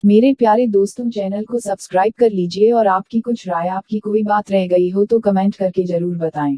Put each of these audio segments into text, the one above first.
मेरे प्यारे दोस्तों, चैनल को सब्सक्राइब कर लीजिए और आपकी कुछ राय, आपकी कोई बात रह गई हो तो कमेंट करके जरूर बताएं।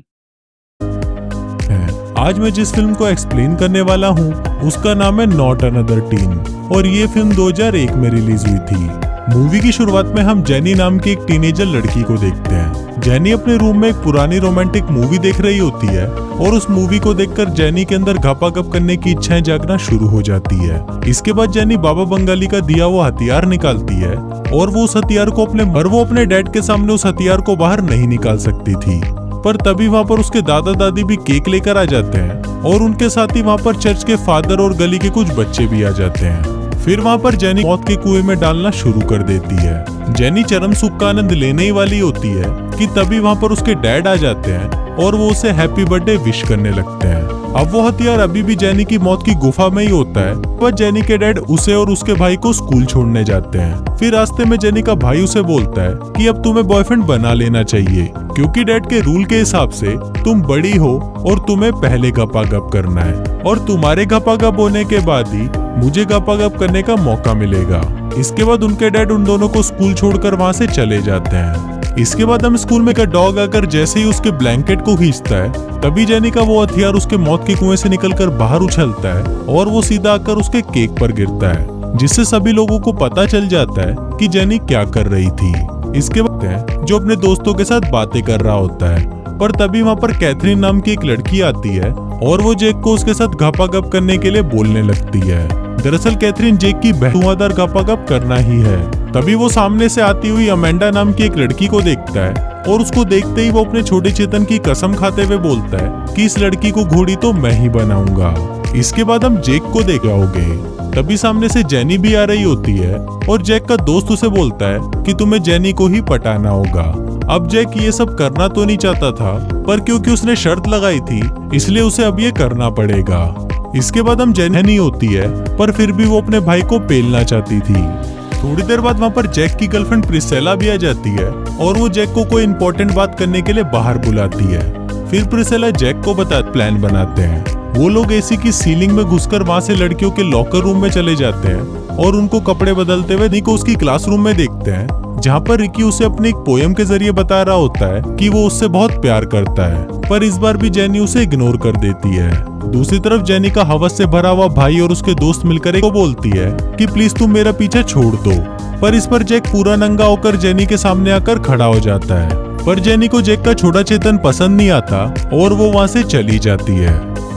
आज मैं जिस फिल्म को एक्सप्लेन करने वाला हूँ उसका नाम है नॉट अनदर टीन और ये फिल्म 2001 में रिलीज हुई थी। मूवी की शुरुआत में हम जेनी नाम की एक टीनेजर लड़की को देखते हैं। जेनी अपने रूम में एक पुरानी रोमांटिक मूवी देख रही होती है और उस मूवी को देखकर जेनी के अंदर घपाघप करने की इच्छाएं जागना शुरू हो जाती है। इसके बाद जेनी बाबा बंगाली का दिया हुआ हथियार निकालती है और वो उस हथियार को अपने डैड के सामने उस हथियार को बाहर नहीं निकाल सकती थी। पर तभी वहाँ पर उसके दादा दादी भी केक लेकर आ जाते हैं और उनके साथ ही वहाँ पर चर्च के फादर और गली के कुछ बच्चे भी आ जाते हैं। फिर वहाँ पर जेनी मौत के कुएं में डालना शुरू कर देती है। जेनी चरम सुख का आनंद लेने ही वाली होती है कि तभी वहाँ पर उसके डैड आ जाते हैं और वो उसे हैप्पी बर्थडे विश करने लगते हैं। अब वो हथियार अभी भी जेनी की मौत की गुफा में ही होता है। पर जेनी के डैड उसे और उसके भाई को स्कूल छोड़ने जाते हैं। फिर रास्ते में जेनी का भाई उसे बोलता है कि अब तुम्हें बॉयफ्रेंड बना लेना चाहिए क्योंकि डैड के रूल के हिसाब से तुम बड़ी हो और तुम्हें पहले गपागप करना है और तुम्हारे गपागप होने के बाद ही मुझे गपागप करने का मौका मिलेगा। इसके बाद उनके डैड उन दोनों को स्कूल छोड़कर वहाँ से चले जाते हैं। इसके बाद हम स्कूल में का डॉग आकर जैसे ही उसके ब्लैंकेट को खींचता है तभी जेनी का वो हथियार उसके मौत के कुएं से निकलकर बाहर उछलता है और वो सीधा आकर उसके केक पर गिरता है, जिससे सभी लोगों को पता चल जाता है कि जेनी क्या कर रही थी। इसके बाद जो अपने दोस्तों के साथ बातें कर रहा होता है, पर तभी वहाँ पर कैथरीन नाम की एक लड़की आती है और वो जेक को उसके साथ घपाघप करने के लिए बोलने लगती है। दरअसल कैथरीन जेक की धुआंधार घपाघप करना ही है। तभी वो सामने से आती हुई अमेंडा नाम की एक लड़की को देखता है और उसको देखते ही वो अपने छोटे चेतन की कसम खाते हुए बोलता है कि इस लड़की को घोड़ी तो मैं ही बनाऊंगा। इसके बाद हम जेक को देख जाओगे। तभी सामने से जेनी भी आ रही होती है और जेक का दोस्त उसे बोलता है कि तुम्हें जेनी को ही पटाना होगा। अब जेक ये सब करना तो नहीं चाहता था, पर क्योंकि उसने शर्त लगाई थी इसलिए उसे अब ये करना पड़ेगा। इसके बाद हम जेनी होती है, पर फिर भी वो अपने भाई को पेलना चाहती थी। थोड़ी देर बाद वहाँ पर जैक की गर्लफ्रेंड प्रिसेला भी आ जाती है और वो जैक को कोई इंपॉर्टेंट बात करने के लिए बाहर बुलाती है। फिर प्रिसेला जैक को प्लान बनाते हैं। वो लोग एसी की सीलिंग में घुसकर वहाँ से लड़कियों के लॉकर रूम में चले जाते हैं और उनको कपड़े बदलते हुए रिकी को उसकी क्लासरूम में देखते हैं, जहाँ पर रिकी उसे अपनी एक पोयम के जरिए बता रहा होता है कि वो उससे बहुत प्यार करता है, पर इस बार भी जेनी उसे इग्नोर कर देती है। दूसरी तरफ जेनी का हवस से भरा हुआ भाई और उसके दोस्त मिलकर एक को बोलती है कि प्लीज तुम मेरा पीछा छोड़ दो, पर इस पर जैक पूरा नंगा होकर जेनी के सामने आकर खड़ा हो जाता है। पर जेनी को जैक का छोटा चेतन पसंद नहीं आता और वो वहाँ से चली जाती है।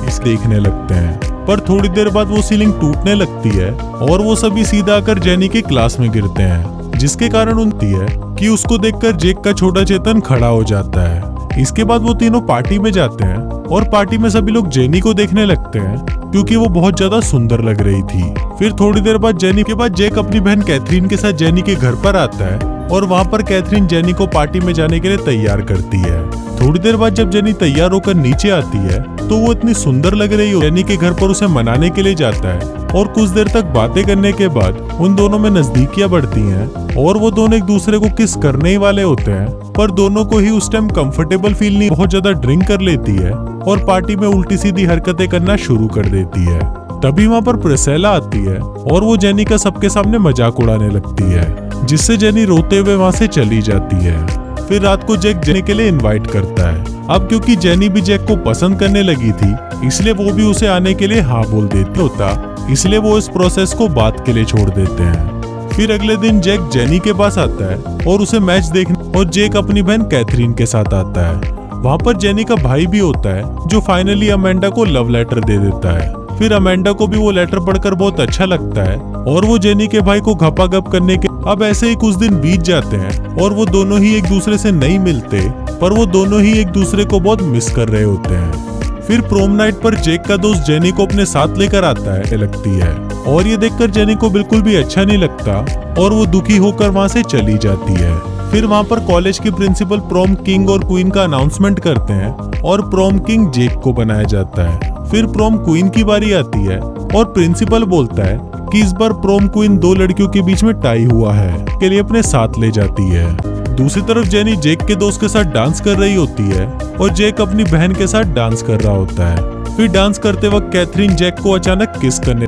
इस देखने लगते हैं, पर थोड़ी देर बाद वो सीलिंग टूटने लगती है और वो सभी सीधा आकर जेनी के क्लास में गिरते हैं, जिसके कारण उनती है कि उसको देखकर जैक का छोटा चेतन खड़ा हो जाता है। इसके बाद वो तीनों पार्टी में जाते हैं और पार्टी में सभी लोग जेनी को देखने लगते हैं क्योंकि वो बहुत ज्यादा सुंदर लग रही थी। फिर थोड़ी देर बाद जेनी के बाद जैक अपनी बहन कैथरीन के साथ जेनी के घर पर आता है और वहाँ पर कैथरीन जेनी को पार्टी में जाने के लिए तैयार करती है। थोड़ी देर बाद जब जेनी तैयार होकर नीचे आती है तो वो इतनी सुंदर लग रही हो जेनी के घर पर उसे मनाने के लिए जाता है और कुछ देर तक बातें करने के बाद उन दोनों में नजदीकियां बढ़ती हैं और वो दोनों एक दूसरे को किस करने ही वाले होते हैं, पर दोनों को ही उस टाइम कंफर्टेबल फील नहीं, बहुत ज्यादा ड्रिंक कर लेती है और पार्टी में उल्टी सीधी हरकतें करना शुरू कर देती है। तभी वहाँ पर प्रिसेला आती है और वो जेनी का सबके सामने मजाक उड़ाने लगती है, जिससे जेनी रोते हुए वहाँ से चली जाती है। फिर रात को जैक जेनी के लिए इनवाइट करता है। अब क्योंकि जेनी भी जैक को पसंद करने लगी थी इसलिए वो भी उसे आने के लिए हाँ बोल देती होता, इसलिए वो इस प्रोसेस को बात के लिए छोड़ देते हैं। फिर अगले दिन जैक जेनी के पास आता है और उसे मैच देखने, और जैक अपनी बहन कैथरीन के साथ आता है। वहाँ पर जेनी का भाई भी होता है जो फाइनली अमेंडा को लव लेटर दे देता है। फिर अमेंडा को भी वो लेटर पढ़कर बहुत अच्छा लगता है और वो जेनी के भाई को घपाघप करने के अब ऐसे ही कुछ दिन बीत जाते हैं और वो दोनों ही एक दूसरे से नहीं मिलते, पर वो दोनों ही एक दूसरे को बहुत मिस कर रहे होते हैं। फिर प्रोम नाइट पर जैक का दोस्त जेनी को अपने साथ लेकर आता है लगती है और ये देखकर जेनी को बिल्कुल भी अच्छा नहीं लगता और वो दुखी होकर वहाँ से चली जाती है। फिर वहाँ पर कॉलेज की प्रिंसिपल प्रोम किंग और क्वीन का अनाउंसमेंट करते हैं और प्रोम किंग जैक को बनाया जाता है। फिर प्रोम क्वीन की बारी आती है और प्रिंसिपल बोलता है कि इस बार प्रोम क्वीन दो लड़कियों के बीच में टाई हुआ है के लिए अपने साथ ले जाती है। दूसरी तरफ जेनी जैक के दोस्त के साथ डांस कर रही होती है और जैक अपनी बहन के साथ डांस कर रहा होता है। फिर डांस करते वक्त कैथरीन जैक को अचानक किस करने